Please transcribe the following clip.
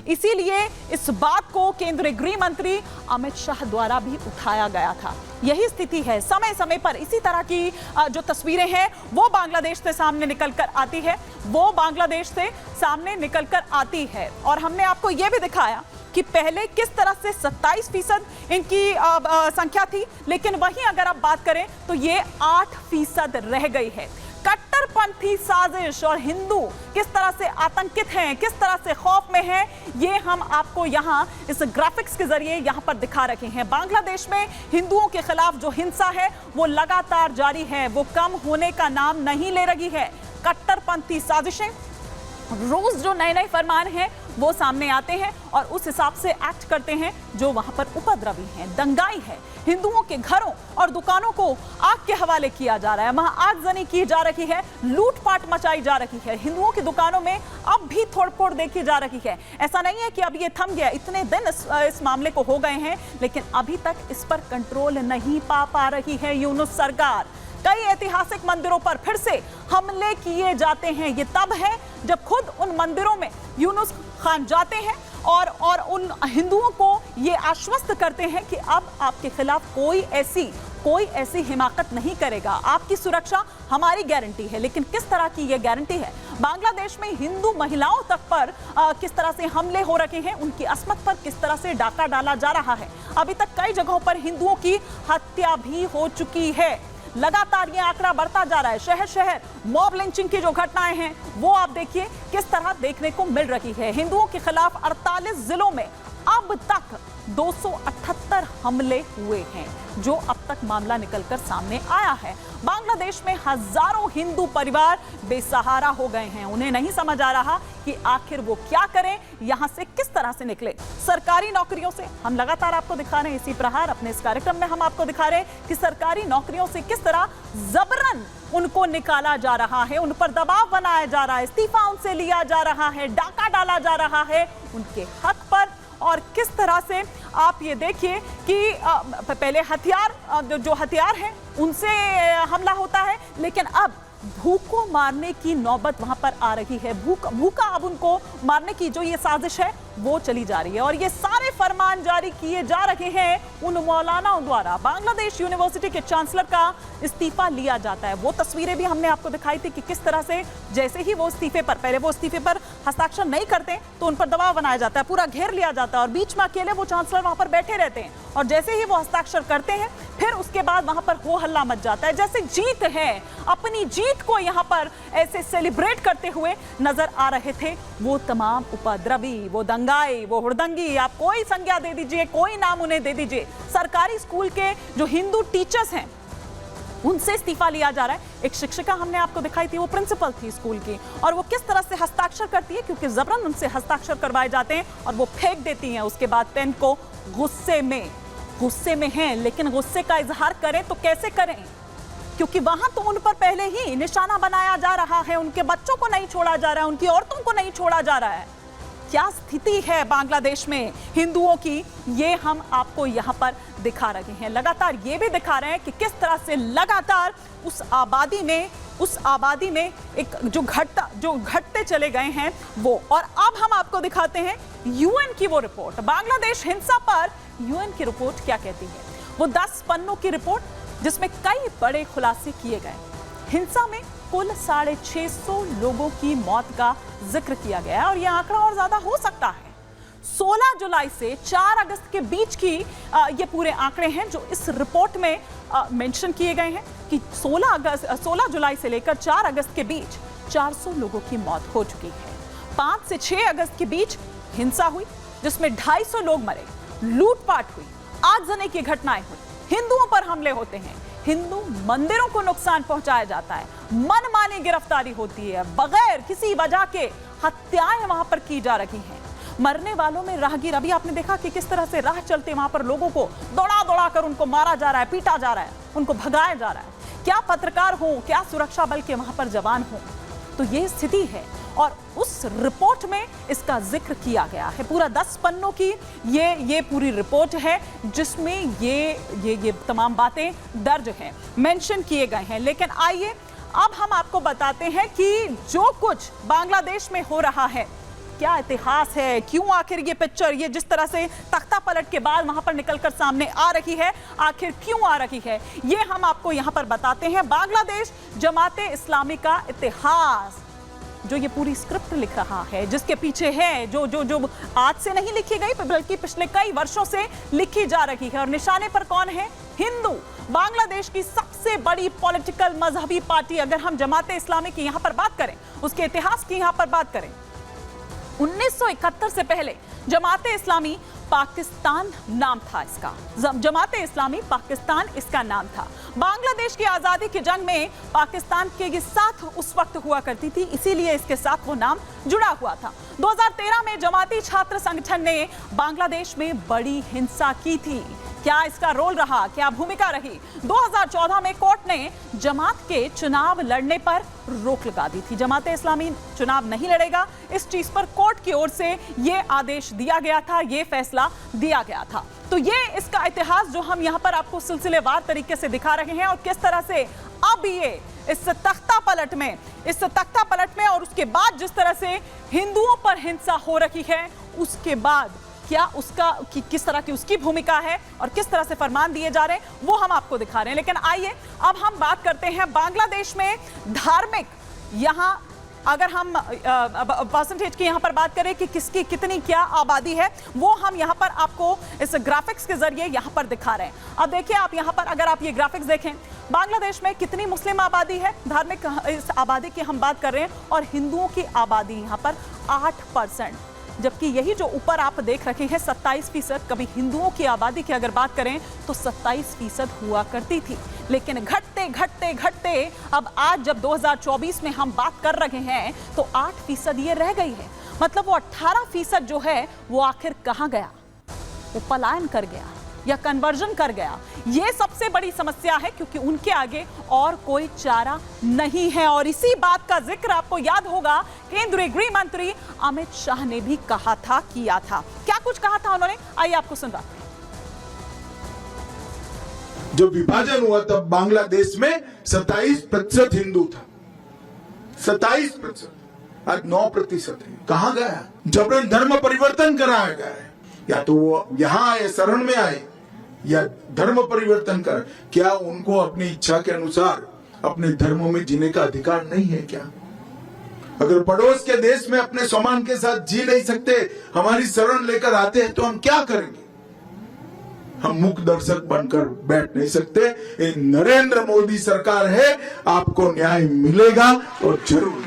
इसीलिए इस बात को केंद्रीय गृह मंत्री अमित शाह द्वारा भी उठाया गया था। यही स्थिति है, समय समय पर इसी तरह की जो तस्वीरें हैं वो बांग्लादेश से सामने निकलकर आती है और हमने आपको यह भी दिखाया कि पहले किस तरह से 27% इनकी संख्या थी, लेकिन वहीं अगर आप बात करें तो ये 8% रह गई है। कट्टरपंथी साजिश और हिंदू किस तरह से आतंकित हैं, किस तरह से खौफ में हैं, ये हम आपको यहाँ इस ग्राफिक्स के जरिए यहाँ पर दिखा रखे हैं। बांग्लादेश में हिंदुओं के खिलाफ जो हिंसा है वो लगातार जारी है, वो कम होने का नाम नहीं ले रही है। कट्टरपंथी साजिशें, रोज जो नए नए फरमान हैं वो सामने आते हैं और उस हिसाब से एक्ट करते हैं जो वहां पर उपद्रवी हैं। दंगाई है, हिंदुओं के घरों और दुकानों को आग के हवाले किया जा रहा है, वहां आगजनी की जा रही है, लूटपाट मचाई जा रही है। हिंदुओं की दुकानों में अब भी तोड़फोड़ देखी जा रही है। ऐसा नहीं है कि अब ये थम गया, इतने दिन इस मामले को हो गए हैं, लेकिन अभी तक इस पर कंट्रोल नहीं पा रही है यूनुस सरकार। कई ऐतिहासिक मंदिरों पर फिर से हमले किए जाते हैं। ये तब है जब खुद उन मंदिरों में यूनुस खान जाते हैं और उन हिंदुओं को ये आश्वस्त करते हैं कि अब आपके खिलाफ कोई ऐसी हिमाकत नहीं करेगा, आपकी सुरक्षा हमारी गारंटी है। लेकिन किस तरह की ये गारंटी है? बांग्लादेश में हिंदू महिलाओं तक पर किस तरह से हमले हो रखे हैं, उनकी अस्मत पर किस तरह से डाका डाला जा रहा है। अभी तक कई जगहों पर हिंदुओं की हत्या भी हो चुकी है। लगातार ये आंकड़ा बढ़ता जा रहा है। शहर शहर मॉब लिंचिंग की जो घटनाएं हैं वो आप देखिए किस तरह देखने को मिल रही है। हिंदुओं के खिलाफ 48 जिलों में अब तक 278 हमले हुए हैं, जो अब तक मामला निकलकर सामने आया है। बांग्लादेश में हजारों हिंदू परिवार बेसहारा हो गए हैं। उन्हें नहीं समझ आ रहा कि आखिर वो क्या करें, यहां से किस तरह से निकले। सरकारी नौकरियों से हम लगातार आपको दिखा रहे हैं, इसी प्रहार अपने इस कार्यक्रम में हम आपको दिखा रहे हैं कि सरकारी नौकरियों से किस तरह जबरन उनको निकाला जा रहा है, उन पर दबाव बनाया जा रहा है, इस्तीफा उनसे लिया जा रहा है, डाका डाला जा रहा है उनके हक पर। और किस तरह से आप ये देखिए कि पहले जो हथियार हैं उनसे हमला होता है, लेकिन अब भूखों मारने की नौबत वहां पर आ रही है। भूखा अब उनको मारने की जो ये साजिश है वो चली जा रही है और ये सारे फरमान जारी किए जा रहे हैं उन मौलानाओं द्वारा। बांग्लादेश यूनिवर्सिटी के चांसलर का इस्तीफा लिया जाता है। वो तस्वीरें भी हमने आपको दिखाई थी कि किस तरह से जैसे ही वो इस्तीफे पर हस्ताक्षर नहीं करते तो उन पर दबाव बनाया जाता है, पूरा घेर लिया जाता है और बीच में अकेले वो चांसलर वहां पर बैठे रहते हैं और जैसे ही वो हस्ताक्षर करते हैं फिर उसके बाद वहां पर हो हल्ला मच जाता है, जैसे जीत है। अपनी जीत को यहां पर ऐसे सेलिब्रेट करते हुए नजर आ रहे थे वो तमाम उपद्रवी, वो दंगाई, वो हुड़दंगी, आप कोई संज्ञा दे दीजिए, कोई नाम उन्हें दे दीजिए। सरकारी स्कूल के जो हिंदू टीचर्स हैं उनसे इस्तीफा लिया जा रहा है। एक शिक्षिका हमने आपको दिखाई थी, वो प्रिंसिपल थी स्कूल की, और वो किस तरह से हस्ताक्षर करती है, क्योंकि जबरन उनसे हस्ताक्षर करवाए जाते हैं और वो फेंक देती हैं उसके बाद पेन को। गुस्से में हैं, लेकिन गुस्से का इजहार करें तो कैसे करें, क्योंकि वहां तो उन पर पहले ही निशाना बनाया जा रहा है, उनके बच्चों को नहीं छोड़ा जा रहा है, उनकी औरतों को नहीं छोड़ा जा रहा है। क्या स्थिति है बांग्लादेश में हिंदुओं की, ये हम आपको यहाँ पर दिखा रहे हैं। लगातार ये भी दिखा रहे हैं कि किस तरह से लगातार उस आबादी में एक जो घटते चले गए हैं वो। और अब हम आपको दिखाते हैं यूएन की वो रिपोर्ट, बांग्लादेश हिंसा पर यूएन की रिपोर्ट क्या कहती है। वो 10 पन्नों की रिपोर्ट जिसमें कई बड़े खुलासे किए गए। हिंसा में कुल 650 लोगों की मौत का जिक्र किया गया है और यह आंकड़ा और ज्यादा हो सकता है। 16 जुलाई से 4 अगस्त के बीच की ये पूरे आंकड़े हैं जो इस रिपोर्ट में मेंशन किए गए हैं कि 16 जुलाई से लेकर 4 अगस्त के बीच 400 लोगों की मौत हो चुकी है। 5 से 6 अगस्त के बीच हिंसा हुई जिसमें 250 लोग मरे, लूटपाट हुई, आगजनी की घटनाएं हुई, हिंदुओं पर हमले होते हैं, हिंदू मंदिरों को नुकसान पहुंचाया जाता है, मनमानी गिरफ्तारी होती है, बगैर किसी वजह के हत्याएं वहां पर की जा रही हैं। मरने वालों में राहगीर, अभी आपने देखा कि किस तरह से राह चलते वहां पर लोगों को दौड़ा कर उनको मारा जा रहा है, पीटा जा रहा है, उनको भगाया जा रहा है। क्या पत्रकार हो, क्या सुरक्षा बल के वहां पर जवान हो, तो ये स्थिति है और उस रिपोर्ट में इसका जिक्र किया गया है। पूरा 10 पन्नों की ये पूरी रिपोर्ट है जिसमें ये तमाम बातें दर्ज हैं, मेंशन किए गए हैं। लेकिन आइए अब हम आपको बताते हैं कि जो कुछ बांग्लादेश में हो रहा है क्या इतिहास है, क्यों आखिर ये पिक्चर ये जिस तरह से तख्ता पलट के बाद वहां पर निकलकर सामने आ रही है, आखिर क्यों आ रही है, ये हम आपको यहां पर बताते हैं। बांग्लादेश जमाते इस्लामी का इतिहास, जो ये पूरी स्क्रिप्ट लिख रहा है, जिसके पीछे है जो आज से नहीं लिखी गई बल्कि पिछले कई वर्षों से लिखी जा रही है। और निशाने पर कौन है? हिंदू। बांग्लादेश की सबसे बड़ी पॉलिटिकल मजहबी पार्टी, अगर हम जमाते इस्लामी की यहां पर बात करें, उसके इतिहास की यहां पर बात करें, 1971 से पहले जमाते इस्लामी पाकिस्तान नाम था इसका। जमाते इस्लामी पाकिस्तान इसका नाम था। बांग्लादेश की आजादी की जंग में पाकिस्तान के साथ उस वक्त हुआ करती थी, इसीलिए इसके साथ वो नाम जुड़ा हुआ था। 2013 में जमाती छात्र संगठन ने बांग्लादेश में बड़ी हिंसा की थी। क्या इसका रोल रहा, क्या भूमिका रही? 2014 में कोर्ट ने जमात के चुनाव लड़ने पर रोक लगा दी थी। जमाते इस्लामी चुनाव नहीं लड़ेगा, इस चीज पर कोर्ट की ओर से यह आदेश दिया गया था, यह फैसला दिया गया था। तो ये इसका इतिहास जो हम यहां पर आपको सिलसिलेवार तरीके से दिखा रहे हैं, और किस तरह से अब ये इस तख्ता पलट में और उसके बाद जिस तरह से हिंदुओं पर हिंसा हो रही है, उसके बाद क्या उसका किस तरह की उसकी भूमिका है और किस तरह से फरमान दिए जा रहे हैं, वो हम आपको दिखा रहे हैं। लेकिन आइए अब हम बात करते हैं बांग्लादेश में धार्मिक, यहां अगर हम परसेंटेज की यहां पर बात करें कि किसकी कितनी क्या आबादी है, वो हम यहां पर आपको इस ग्राफिक्स के जरिए यहां पर दिखा रहे हैं। अब देखिए आप यहां पर, अगर आप ये ग्राफिक्स देखें, बांग्लादेश में कितनी मुस्लिम आबादी है, धार्मिक इस आबादी की हम बात कर रहे हैं, और हिंदुओं की आबादी यहां पर 8%, जबकि यही जो ऊपर आप देख रहे हैं 27%, कभी हिंदुओं की आबादी की अगर बात करें तो 27% हुआ करती थी। लेकिन घटते अब आज जब 2024 में हम बात कर रहे हैं तो 8% ये रह गई है। मतलब वो 18% जो है वो आखिर कहां गया? वो पलायन कर गया या कन्वर्जन कर गया। ये सबसे बड़ी समस्या है, क्योंकि उनके आगे और कोई चारा नहीं है। और इसी बात का जिक्र आपको याद होगा, केंद्रीय गृह मंत्री अमित शाह ने भी कहा था, किया था। क्या कुछ कहा था उन्होंने, आइए आपको सुनवाते हैं। जब विभाजन हुआ तब बांग्लादेश में 27% हिंदू था, 27%, आज 9% है। कहां गया? जबरन धर्म परिवर्तन कराया गया है। या तो वो यहां आए, शरण में आए, या धर्म परिवर्तन कर। क्या उनको अपनी इच्छा के अनुसार अपने धर्मों में जीने का अधिकार नहीं है क्या? अगर पड़ोस के देश में अपने सम्मान के साथ जी नहीं सकते, हमारी शरण लेकर आते हैं, तो हम क्या करेंगे? हम मूक दर्शक बनकर बैठ नहीं सकते। ये नरेंद्र मोदी सरकार है, आपको न्याय मिलेगा और जरूर।